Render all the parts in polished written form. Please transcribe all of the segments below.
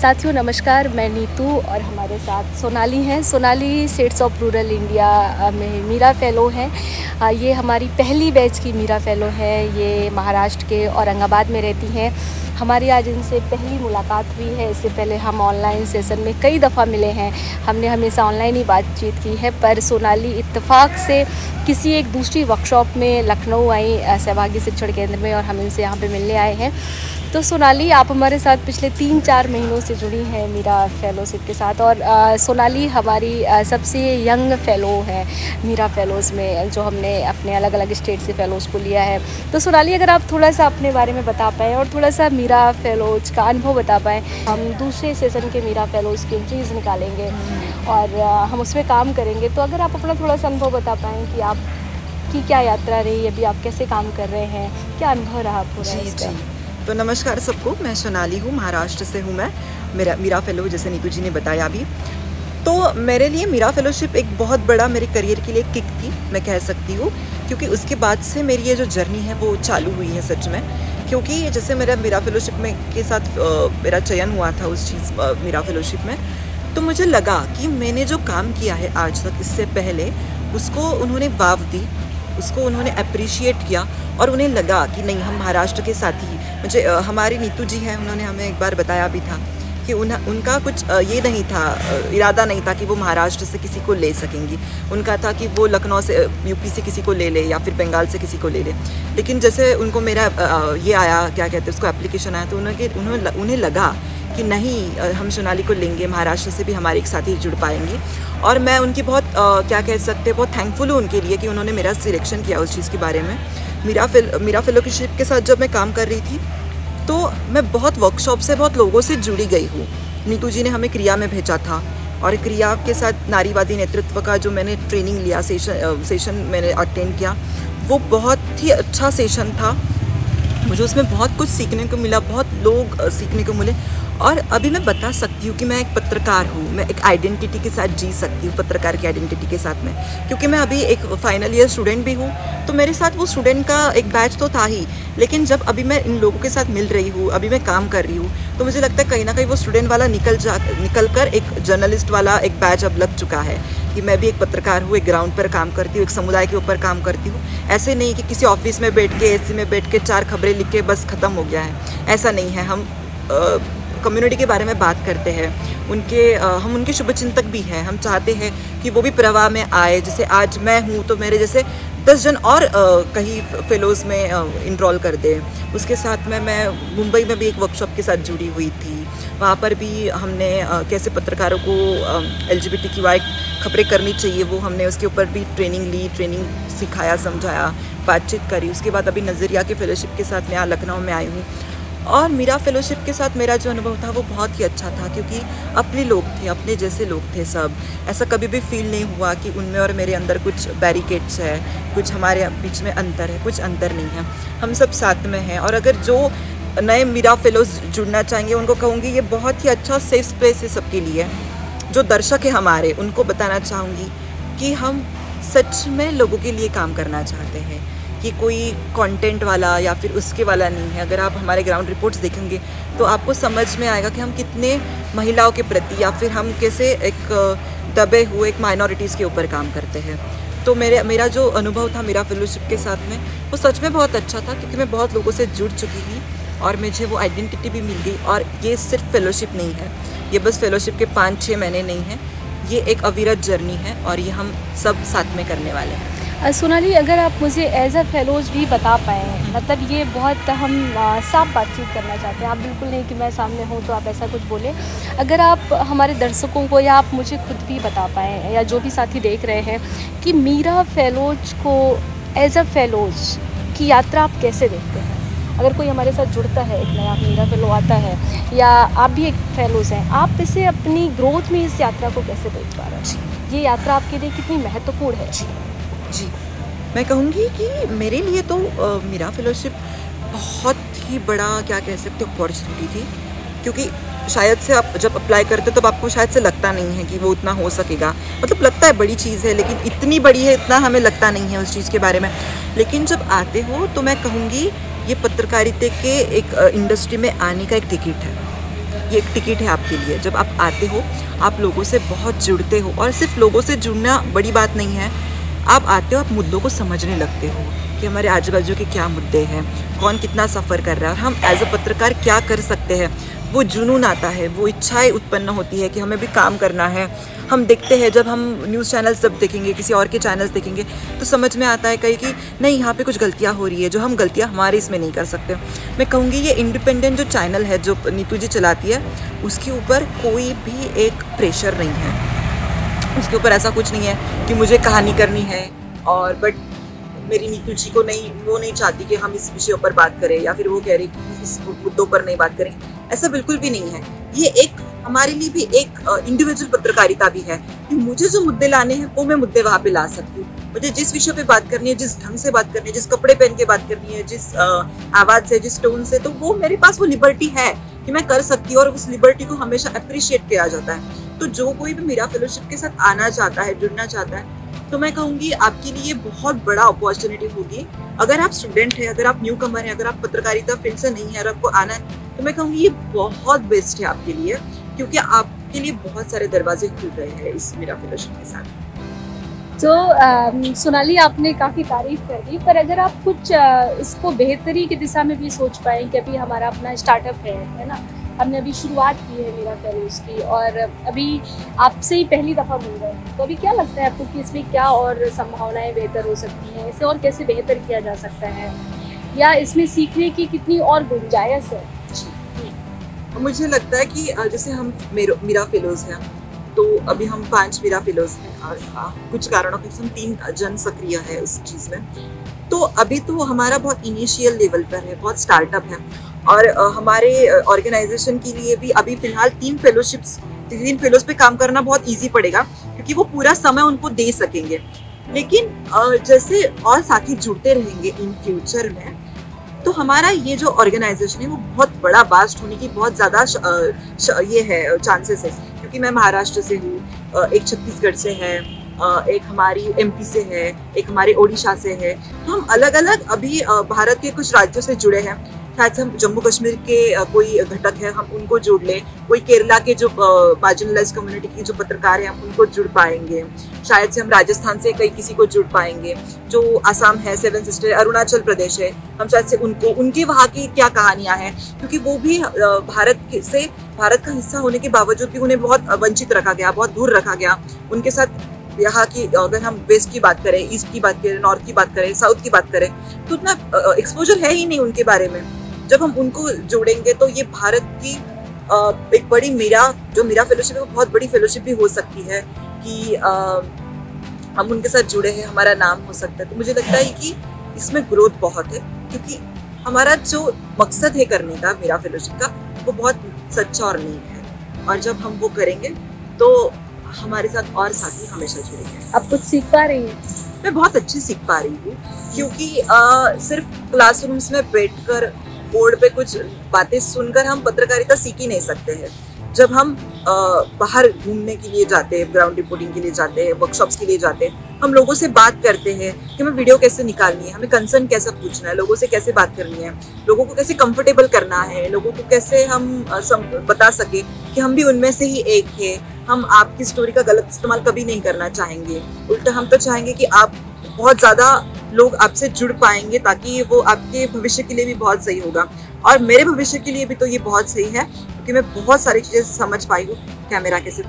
साथियों नमस्कार, मैं नीतू और हमारे साथ सोनाली हैं। Sonali states of rural India में मीरा फेलो हैं। ये हमारी पहली बैच की मीरा फेलो है। ये महाराष्ट्र के औरंगाबाद में रहती हैं। हमारी आज इनसे पहली मुलाकात हुई है। इससे पहले हम ऑनलाइन सेशन में कई दफ़ा मिले हैं। हमने हमेशा ऑनलाइन ही बातचीत की है, पर सोनाली इत्तेफाक से किसी एक दूसरी वर्कशॉप में लखनऊ आई सहभागी शिक्षण केंद्र में, और हम इनसे यहाँ पे मिलने आए हैं। तो सोनाली, आप हमारे साथ पिछले 3-4 महीनों से जुड़ी हैं मीरा फेलोशिप के साथ, और सोनाली हमारी सबसे यंग फ़ेलो है मीरा फेलोज़ में, जो हमने अपने अलग अलग स्टेट से फ़ेलोज़ को लिया है। तो सोनाली, अगर आप थोड़ा सा अपने बारे में बता पाएँ और थोड़ा सा मीरा फेलोज़ का अनुभव बता पाएँ। हम दूसरे सेशन के मीरा फेलोज़ की एंट्रीज़ निकालेंगे और हम उसमें काम करेंगे। तो अगर आप अपना थोड़ा सा अनुभव बता पाएँ कि आपकी क्या यात्रा रही, अभी आप कैसे काम कर रहे हैं, क्या अनुभव रहा पूरा इसका? तो नमस्कार सबको, मैं सोनाली हूँ, महाराष्ट्र से हूँ। मैं मीरा फेलो, जैसे नीतू जी ने बताया अभी, तो मेरे लिए मीरा फेलोशिप एक बहुत बड़ा मेरे करियर के लिए किक थी, मैं कह सकती हूँ, क्योंकि उसके बाद से मेरी ये जो जर्नी है वो चालू हुई है सच में। क्योंकि जैसे मेरा मीरा फेलोशिप में के साथ मेरा चयन हुआ था उस चीज़ मीरा फेलोशिप में, तो मुझे लगा कि मैंने जो काम किया है आज तक इससे पहले, उसको उन्होंने वाव दी, उसको उन्होंने अप्रिशिएट किया, और उन्हें लगा कि नहीं, हम महाराष्ट्र के साथ ही, मुझे हमारी नीतू जी हैं, उन्होंने हमें एक बार बताया भी था कि उनका कुछ ये नहीं था, इरादा नहीं था कि वो महाराष्ट्र से किसी को ले सकेंगी। उनका था कि वो लखनऊ से, यूपी से किसी को ले ले या फिर बंगाल से किसी को ले ले। लेकिन जैसे उनको मेरा ये आया, क्या कहते हैं उसको, एप्लीकेशन आया, तो उन्हें लगा कि नहीं, हम सोनाली को लेंगे, महाराष्ट्र से भी हमारे एक साथी जुड़ पाएंगे। और मैं उनकी बहुत क्या कह सकते हैं, बहुत थैंकफुल हूँ उनके लिए कि उन्होंने मेरा सिलेक्शन किया उस चीज़ के बारे में। मीरा फेलोशिप के साथ जब मैं काम कर रही थी, तो मैं बहुत वर्कशॉप से, बहुत लोगों से जुड़ी गई हूँ। नीतू जी ने हमें क्रिया में भेजा था, और क्रिया के साथ नारीवादी नेतृत्व का जो मैंने ट्रेनिंग लिया, सेशन मैंने अटेंड किया, वो बहुत ही अच्छा सेशन था। मुझे उसमें बहुत कुछ सीखने को मिला, बहुत लोग सीखने को मिले। और अभी मैं बता सकती हूँ कि मैं एक पत्रकार हूँ, मैं एक आइडेंटिटी के साथ जी सकती हूँ, पत्रकार की आइडेंटिटी के साथ में, क्योंकि मैं अभी एक फाइनल ईयर स्टूडेंट भी हूँ। तो मेरे साथ वो स्टूडेंट का एक बैच तो था ही, लेकिन जब अभी मैं इन लोगों के साथ मिल रही हूँ, अभी मैं काम कर रही हूँ, तो मुझे लगता है कहीं ना कहीं वो स्टूडेंट वाला निकल कर एक जर्नलिस्ट वाला एक बैच अब लग चुका है, कि मैं भी एक पत्रकार हूँ, एक ग्राउंड पर काम करती हूँ, एक समुदाय के ऊपर काम करती हूँ। ऐसे नहीं कि किसी ऑफिस में बैठ के, एसी में बैठ के 4 खबरें लिख के बस ख़त्म हो गया है, ऐसा नहीं है। हम कम्युनिटी के बारे में बात करते हैं, हम उनके शुभचिंतक भी हैं। हम चाहते हैं कि वो भी प्रवाह में आए। जैसे आज मैं हूँ, तो मेरे जैसे 10 जन और कहीं फेलोज़ में इनरोल कर दे। उसके साथ में मैं मुंबई में भी एक वर्कशॉप के साथ जुड़ी हुई थी। वहाँ पर भी हमने कैसे पत्रकारों को LGBTQI खबरें करनी चाहिए, वो हमने उसके ऊपर भी ट्रेनिंग ली, ट्रेनिंग सिखाया, समझाया, बातचीत करी। उसके बाद अभी नज़रिया के फेलोशिप के साथ मैं यहाँ लखनऊ में आई हूँ। और मीरा फेलोशिप के साथ मेरा जो अनुभव था वो बहुत ही अच्छा था, क्योंकि अपने लोग थे, अपने जैसे लोग थे सब। ऐसा कभी भी फील नहीं हुआ कि उनमें और मेरे अंदर कुछ बैरिकेड्स है, कुछ हमारे बीच में अंतर है, कुछ अंतर नहीं है। हम सब साथ में हैं। और अगर जो नए मीरा फेलोज जुड़ना चाहेंगे, उनको कहूँगी ये बहुत ही अच्छा सेफ स्पेस है सबके लिए। जो दर्शक है हमारे, उनको बताना चाहूँगी कि हम सच में लोगों के लिए काम करना चाहते हैं, कि कोई कंटेंट वाला या फिर उसके वाला नहीं है। अगर आप हमारे ग्राउंड रिपोर्ट्स देखेंगे तो आपको समझ में आएगा कि हम कितने महिलाओं के प्रति, या फिर हम कैसे एक दबे हुए एक माइनॉरिटीज़ के ऊपर काम करते हैं। तो मेरा जो अनुभव था मीरा फेलोशिप के साथ में, वो सच में बहुत अच्छा था, क्योंकि मैं बहुत लोगों से जुड़ चुकी थी और मुझे वो आइडेंटिटी भी मिल गई। और ये सिर्फ फेलोशिप नहीं है, ये बस फेलोशिप के 5-6 महीने नहीं है, ये एक अविरत जर्नी है, और ये हम सब साथ में करने वाले हैं। सोनाली, अगर आप मुझे एज अ फेलोज़ भी बता पाएँ, मतलब ये बहुत हम साफ बातचीत करना चाहते हैं। आप बिल्कुल नहीं कि मैं सामने हूँ तो आप ऐसा कुछ बोलें। अगर आप हमारे दर्शकों को, या आप मुझे खुद भी बता पाएँ, या जो भी साथी देख रहे हैं, कि मीरा फेलोज़ को एज अ फेलोज़ की यात्रा आप कैसे देखते हैं? अगर कोई हमारे साथ जुड़ता है, एक नया मीरा फेलो आता है, या आप भी एक फेलोज़ हैं, आप इसे अपनी ग्रोथ में इस यात्रा को कैसे देख पा रहे हैं? ये यात्रा आपके लिए कितनी महत्वपूर्ण है? जी, मैं कहूँगी कि मेरे लिए तो मीरा फेलोशिप बहुत ही बड़ा, क्या कह सकते हो, अपॉर्चुनिटी थी। क्योंकि शायद से आप जब अप्लाई करते हो तब आपको शायद से लगता नहीं है कि वो उतना हो सकेगा। मतलब लगता है बड़ी चीज़ है, लेकिन इतनी बड़ी है इतना हमें लगता नहीं है उस चीज़ के बारे में। लेकिन जब आते हो तो मैं कहूँगी ये पत्रकारिता के एक इंडस्ट्री में आने का एक टिकट है। ये एक टिकट है आपके लिए। जब आप आते हो आप लोगों से बहुत जुड़ते हो, और सिर्फ लोगों से जुड़ना बड़ी बात नहीं है, आप आते हो आप मुद्दों को समझने लगते हो कि हमारे आजू बाजू के क्या मुद्दे हैं, कौन कितना सफ़र कर रहा है, और हम एज अ पत्रकार क्या कर सकते हैं। वो जुनून आता है, वो इच्छाएं उत्पन्न होती है कि हमें भी काम करना है। हम देखते हैं, जब हम न्यूज़ चैनल्स जब देखेंगे, किसी और के चैनल्स देखेंगे, तो समझ में आता है कहीं कि नहीं, यहाँ पे कुछ गलतियाँ हो रही है जो हम गलतियाँ हमारे इसमें नहीं कर सकते। मैं कहूँगी ये इंडिपेंडेंट जो चैनल है जो नीतू जी चलाती है, उसके ऊपर कोई भी एक प्रेशर नहीं है। उसके ऊपर ऐसा कुछ नहीं है कि मुझे कहानी करनी है, और बट मेरी नीतू जी को वो नहीं चाहती कि हम इस विषयों पर बात करें, या फिर वो कह रही कि इस मुद्दों पर नहीं बात करें। ऐसा बिल्कुल भी नहीं है। ये एक हमारे लिए भी एक इंडिविजुअल पत्रकारिता भी है कि मुझे जो मुद्दे लाने हैं वो मैं मुद्दे वहाँ पे ला सकती हूँ। मुझे जिस विषय पे बात करनी है, जिस ढंग से बात करनी है, जिस कपड़े पहन के बात करनी है, जिस आवाज़ से, जिस टोन से, तो वो मेरे पास वो लिबर्टी है कि मैं कर सकती हूँ, और उस लिबर्टी को हमेशा अप्रिशिएट किया जाता है। तो जो कोई भी मीरा फेलोशिप के साथ आना चाहता है, जुड़ना चाहता है, तो मैं कहूँगी आपके लिए बहुत बड़ा अपॉर्चुनिटी होगी। अगर आप स्टूडेंट हैं, अगर आप न्यू कमर हैं, अगर आप पत्रकारिता फील्ड से नहीं है और आपको आना है, तो मैं कहूँगी ये बहुत बेस्ट है आपके लिए, क्योंकि आपके लिए बहुत सारे दरवाजे खुल रहे हैं इस मीरा फेलोशिप के साथ। तो सोनाली, आपने काफ़ी तारीफ कर दी, पर अगर आप कुछ इसको बेहतरी की दिशा में भी सोच पाएँ कि अभी हमारा अपना स्टार्टअप है ना, हमने अभी शुरुआत की है मीरा फेलोज की, और अभी आपसे ही पहली दफ़ा मिल रहे हैं, तो अभी क्या लगता है आपको कि इसमें क्या और संभावनाएं बेहतर हो सकती हैं, इसे और कैसे बेहतर किया जा सकता है, या इसमें सीखने की कितनी और गुंजाइश है? मुझे लगता है कि जैसे हम मीरा फेलोज हैं, तो अभी हम 5 मीरा फेलोज हैं, और कुछ कारणों के हम 3 जन सक्रिय है उस चीज़ में। तो अभी तो हमारा बहुत इनिशियल लेवल पर है, बहुत स्टार्टअप है, और हमारे ऑर्गेनाइजेशन के लिए भी अभी फिलहाल 3 फेलोज पे काम करना बहुत इजी पड़ेगा, क्योंकि वो पूरा समय उनको दे सकेंगे। लेकिन जैसे और साथी जुड़ते रहेंगे इन फ्यूचर में, तो हमारा ये जो ऑर्गेनाइजेशन है वो बहुत बड़ा वास्ट होने की बहुत ज़्यादा ये है चांसेस है, क्योंकि मैं महाराष्ट्र से हूँ, एक छत्तीसगढ़ से है, एक हमारी एमपी से है, एक हमारे ओडिशा से है। तो हम अलग अलग अभी भारत के कुछ राज्यों से जुड़े हैं। शायद से हम जम्मू कश्मीर के कोई घटक है, हम उनको जोड़ लें, कोई केरला के जो मार्जिनलाइज्ड कम्युनिटी के जो पत्रकार हैं हम उनको जुड़ पाएंगे, शायद से हम राजस्थान से कई किसी को जुड़ पाएंगे, जो आसाम है, 7 सिस्टर, अरुणाचल प्रदेश है, हम शायद से उनके वहाँ की क्या कहानियाँ हैं, क्योंकि वो भी भारत का हिस्सा होने के बावजूद भी उन्हें बहुत वंचित रखा गया, बहुत दूर रखा गया। उनके साथ यहाँ की, अगर हम वेस्ट की बात करें, ईस्ट की बात करें, नॉर्थ की बात करें, साउथ की बात करें, तो उतना एक्सपोजर है ही नहीं उनके बारे में। जब हम उनको जोड़ेंगे तो ये भारत की एक बड़ी मीरा फेलोशिप है, वो बहुत बड़ी फेलोशिप भी हो सकती है कि हम उनके साथ जुड़े हैं, हमारा नाम हो सकता है। तो मुझे लगता है कि इसमें ग्रोथ बहुत है, क्योंकि हमारा जो मकसद है करने का मीरा फेलोशिप का, वो बहुत सच्चा और नेक है, और जब हम वो करेंगे तो हमारे साथ और साथी हमेशा जुड़ेंगे। आप कुछ सीख पा रही हैं? मैं बहुत अच्छी सीख पा रही हूँ, क्योंकि सिर्फ क्लासरूम्स में बैठकर बोर्ड पे कुछ बातें सुनकर हम पत्रकारिता सीख ही नहीं सकते हैं। जब हम बाहर घूमने के लिए जाते हैं, ग्राउंड रिपोर्टिंग के लिए जाते हैं, वर्कशॉप्स के लिए जाते हैं, हम लोगों से बात करते हैं कि हमें वीडियो कैसे निकालनी है, हमें कंसर्न कैसे पूछना है, लोगों से कैसे बात करनी है, लोगों को कैसे कंफर्टेबल करना है, लोगों को कैसे हम बता सके कि हम भी उनमें से ही एक है, हम आपकी स्टोरी का गलत इस्तेमाल कभी नहीं करना चाहेंगे। उल्टा हम तो चाहेंगे कि आप बहुत ज़्यादा लोग आपसे जुड़ पाएंगे, ताकि वो आपके भविष्य के लिए भी बहुत सही होगा, और मेरे भविष्य के लिए भी तो ये बहुत सही है, क्योंकि मैं बहुत सारी चीज़ें समझ पाई हूँ। कैमरा कैसे,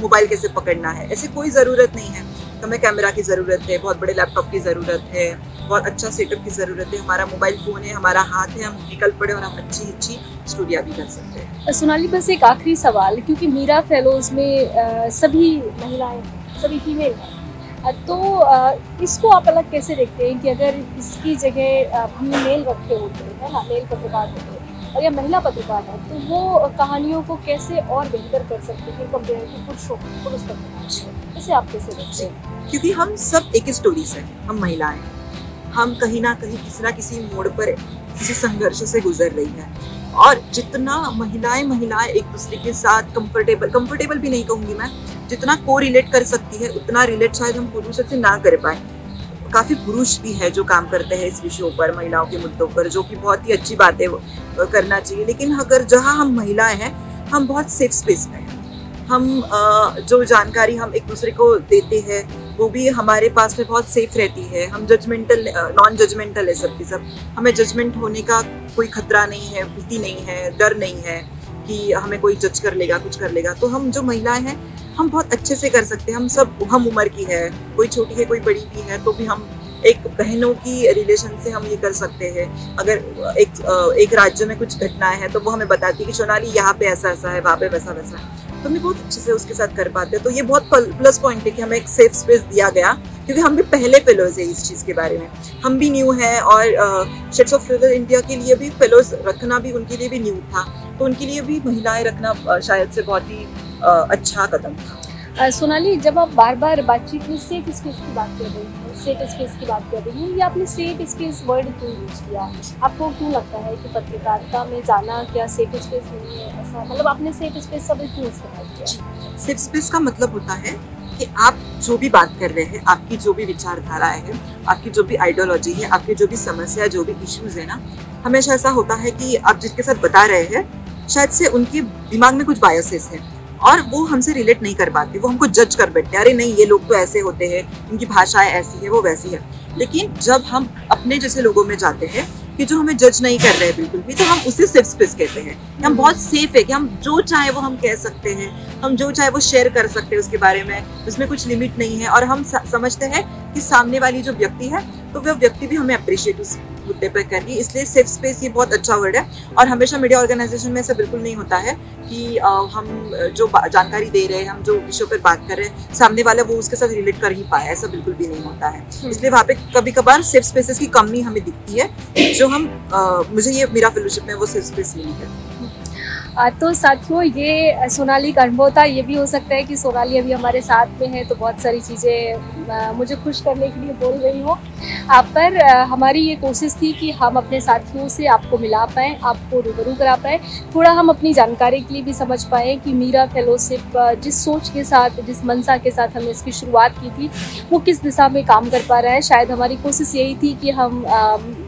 मोबाइल कैसे पकड़ना है, ऐसे कोई ज़रूरत नहीं है। हमें कैमरा की ज़रूरत है, बहुत बड़े लैपटॉप की ज़रूरत है, बहुत अच्छा सेटअप की ज़रूरत है। हमारा मोबाइल फ़ोन है, हमारा हाथ है, हम निकल पड़े और हम अच्छी स्टोरियाँ भी कर सकते हैं। सोनाली, बस एक आखिरी सवाल, क्योंकि मीरा फेलोज में सभी महिलाएं, सभी फीमेल हैं, तो इसको आप अलग कैसे देखते हैं कि अगर इसकी जगह हमने मेल रखे होते हैं ना, मेल पत्रकार होते हैं, और या महिला पत्रकार है, तो वो कहानियों को कैसे और बेहतर कर सकते हैं कंपेयर टू पुरुष पत्रकार? इसे आप कैसे देखते हैं? क्योंकि हम सब एक ही स्टोरी से, हम महिलाएं, हम कहीं ना कहीं किसी ना किसी मोड़ पर किसी संघर्ष से गुजर रही है, और जितना महिलाएं एक दूसरे के साथ कंफर्टेबल भी नहीं कहूँगी मैं, जितना को रिलेट कर सकती है, उतना रिलेट शायद हम पुरुषों से ना कर पाए। काफ़ी पुरुष भी है जो काम करते हैं इस विषयों पर, महिलाओं के मुद्दों पर, जो कि बहुत ही अच्छी बात है, करना चाहिए। लेकिन अगर जहाँ हम महिलाएं हैं, हम बहुत सेफ स्पेस में हैं। हम जो जानकारी हम एक दूसरे को देते हैं वो भी हमारे पास में बहुत सेफ रहती है। हम जजमेंटल नॉन जजमेंटल है सब के सब। हमें जजमेंट होने का कोई खतरा नहीं है, भीति नहीं है, डर नहीं है कि हमें कोई जज कर लेगा, कुछ कर लेगा। तो हम जो महिलाएं हैं हम बहुत अच्छे से कर सकते हैं। हम सब हम उम्र की है, कोई छोटी है कोई बड़ी भी है, तो भी हम एक बहनों की रिलेशन से हम ये कर सकते हैं। अगर एक राज्य में कुछ घटनाएं हैं तो वो हमें बताती है कि सोनाली यहाँ पे ऐसा ऐसा है, वहाँ पे वैसा वैसा है, तो हम बहुत अच्छे से उसके साथ कर पाते हैं। तो ये बहुत प्लस पॉइंट है कि हमें एक सेफ स्पेस दिया गया, क्योंकि हम भी पहले फेलोज है इस चीज़ के बारे में। हम भी न्यू हैं और शेड्स ऑफ रूरल इंडिया के लिए भी फेलोज रखना भी उनके लिए भी न्यू था, तो उनके लिए भी महिलाएं रखना शायद से बहुत ही अच्छा कदम था। सोनाली, जब आप बार बार बातचीत में सेफ स्पेस की बात कर रही हैं, सेफ स्पेस की बात कर रही हैं, या आपने सेफ स्पेस वर्ड क्यों यूज किया? आपको क्यों लगता है कि पत्रकारिता में जाना क्या सेफ स्पेस नहीं है? ऐसा मतलब आपने सेफ स्पेस शब्द क्यों इस्तेमाल किया? सेफ स्पेस का मतलब होता है कि आप जो भी बात कर रहे हैं, आपकी जो भी विचारधाराएं हैं, आपकी जो भी आइडियोलॉजी है, आपकी जो भी समस्या, जो भी इश्यूज है ना, हमेशा ऐसा होता है कि आप जिसके साथ बता रहे हैं शायद से उनके दिमाग में कुछ बायसेस है और वो हमसे रिलेट नहीं कर पाते, वो हमको जज कर बैठते हैं। अरे नहीं, ये लोग तो ऐसे होते हैं, इनकी भाषाएं ऐसी है, वो वैसी है। लेकिन जब हम अपने जैसे लोगों में जाते हैं कि जो हमें जज नहीं कर रहे हैं बिल्कुल भी, तो हम उसे सेफ स्पेस कहते हैं। हम बहुत सेफ है कि हम जो चाहे वो हम कह सकते हैं, हम जो चाहे वो शेयर कर सकते हैं उसके बारे में, उसमें कुछ लिमिट नहीं है। और हम समझते हैं कि सामने वाली जो व्यक्ति है तो वह व्यक्ति भी हमें अप्रिशिएट उस मुद्दे पर कर रही है। इसलिए सेफ स्पेस ये बहुत अच्छा वर्ड है। और हमेशा मीडिया ऑर्गेनाइजेशन में ऐसा बिल्कुल नहीं होता है कि हम जो जानकारी दे रहे हैं, हम जो विषयों पर बात कर रहे हैं, सामने वाला वो उसके साथ रिलेट कर ही पाए, ऐसा बिल्कुल भी नहीं होता है। इसलिए वहाँ पे कभी कभार सेफ स्पेसेस की कमी हमें दिखती है, जो हम मुझे ये मीरा फेलोशिप में वो सेफ स्पेस मिली है। तो साथियों, ये सोनाली का अनुभव था। ये भी हो सकता है कि सोनाली अभी हमारे साथ में है तो बहुत सारी चीज़ें मुझे खुश करने के लिए बोल रही हो। पर हमारी ये कोशिश थी कि हम अपने साथियों से आपको मिला पाएँ, आपको रूबरू करा पाएँ, थोड़ा हम अपनी जानकारी के लिए भी समझ पाएँ कि मीरा फेलोशिप जिस सोच के साथ, जिस मंशा के साथ हमने इसकी शुरुआत की थी, वो किस दिशा में काम कर पा रहा है। शायद हमारी कोशिश यही थी कि हम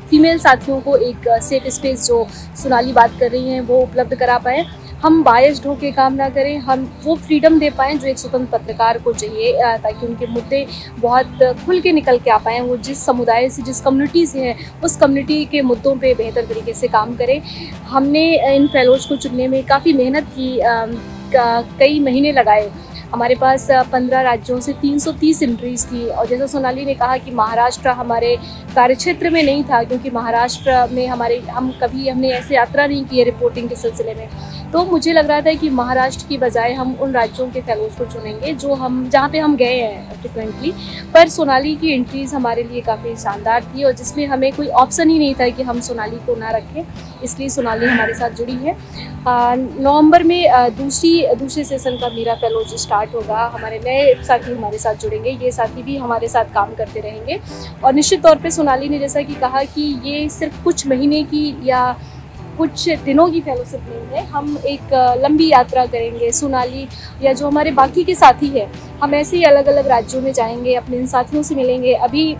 फीमेल साथियों को एक सेफ स्पेस, जो सोनाली बात कर रही हैं, वो उपलब्ध करा पाएँ। हम बायस्ड होकर काम ना करें, हम वो फ्रीडम दे पाएँ जो एक स्वतंत्र पत्रकार को चाहिए, ताकि उनके मुद्दे बहुत खुल के निकल के आ पाएँ। वो जिस समुदाय से, जिस कम्युनिटी से है, उस कम्युनिटी के मुद्दों पे बेहतर तरीके से काम करें। हमने इन फेलोज को चुनने में काफ़ी मेहनत की, कई महीने लगाए। हमारे पास 15 राज्यों से 330 एंट्रीज थी। और जैसा सोनाली ने कहा कि महाराष्ट्र हमारे कार्यक्षेत्र में नहीं था, क्योंकि महाराष्ट्र में हमने ऐसे यात्रा नहीं की है रिपोर्टिंग के सिलसिले में। तो मुझे लग रहा था कि महाराष्ट्र की बजाय हम उन राज्यों के फेलोज को चुनेंगे जहाँ पे हम गए हैं फ्रिक्वेंटली। पर सोनाली की एंट्रीज हमारे लिए काफ़ी शानदार थी, और जिसमें हमें कोई ऑप्शन ही नहीं था कि हम सोनाली को ना रखें, इसलिए सोनाली हमारे साथ जुड़ी है। नवंबर में दूसरे सेशन का मीरा फेलोज स्टार्ट होगा। हमारे नए साथी हमारे साथ जुड़ेंगे, ये साथी भी हमारे साथ काम करते रहेंगे। और निश्चित तौर पे सोनाली ने जैसा कि कहा कि ये सिर्फ कुछ महीने की या कुछ दिनों की फेलोशिप नहीं है, हम एक लंबी यात्रा करेंगे। सोनाली या जो हमारे बाकी के साथी हैं, हम ऐसे ही अलग अलग राज्यों में जाएंगे, अपने इन साथियों से मिलेंगे। अभी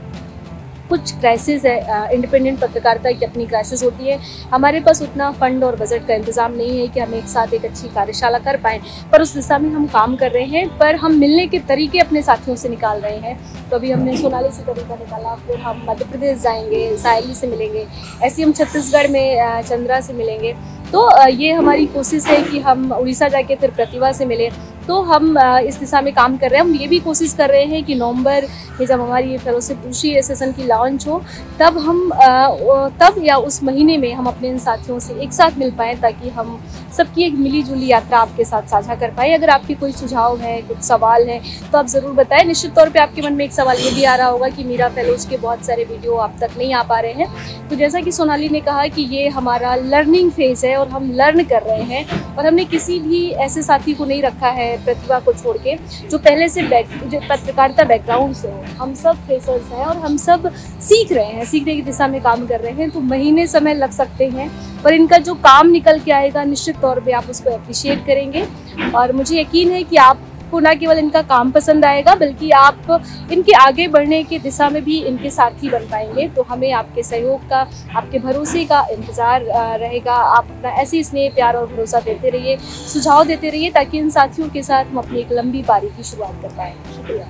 कुछ क्राइसिस है, इंडिपेंडेंट पत्रकारिता की अपनी क्राइसिस होती है। हमारे पास उतना फंड और बजट का इंतजाम नहीं है कि हम एक साथ एक अच्छी कार्यशाला कर पाएँ, पर उस दिशा में हम काम कर रहे हैं। पर हम मिलने के तरीके अपने साथियों से निकाल रहे हैं। तो अभी हमने सोनाली से तरीका निकाला, फिर हम मध्य प्रदेश जाएंगे, सायली से मिलेंगे, ऐसे हम छत्तीसगढ़ में चंद्रा से मिलेंगे। तो ये हमारी कोशिश है कि हम उड़ीसा जाके फिर प्रतिभा से मिलें। तो हम इस दिशा में काम कर रहे हैं। हम ये भी कोशिश कर रहे हैं कि नवंबर में जब हमारी ये फेलोशिप दूसरी सेशन की लॉन्च हो, तब या उस महीने में हम अपने इन साथियों से एक साथ मिल पाएँ, ताकि हम सबकी एक मिली जुली यात्रा आपके साथ साझा कर पाए। अगर आपके कोई सुझाव है, कुछ सवाल हैं, तो आप ज़रूर बताएं। निश्चित तौर पे आपके मन में एक सवाल ये भी आ रहा होगा कि मीरा फेलोज के बहुत सारे वीडियो आप तक नहीं आ पा रहे हैं। तो जैसा कि सोनाली ने कहा कि ये हमारा लर्निंग फेज़ है और हम लर्न कर रहे हैं, और हमने किसी भी ऐसे साथी को नहीं रखा है प्रतिभा को छोड़ के जो पहले से जो पत्रकारिता बैकग्राउंड से हो। हम सब फ्रेशर्स हैं और हम सब सीख रहे हैं, सीखने की दिशा में काम कर रहे हैं। तो महीने समय लग सकते हैं, पर इनका जो काम निकल के आएगा निश्चित तौर पे आप उसको अप्रिशिएट करेंगे। और मुझे यकीन है कि आप आपको न केवल इनका काम पसंद आएगा बल्कि आप इनके आगे बढ़ने की दिशा में भी इनके साथी बन पाएंगे। तो हमें आपके सहयोग का, आपके भरोसे का इंतज़ार रहेगा। आप अपना ऐसे ही स्नेह, प्यार और भरोसा देते रहिए, सुझाव देते रहिए ताकि इन साथियों के साथ हम अपनी एक लंबी पारी की शुरुआत कर पाएँ। शुक्रिया।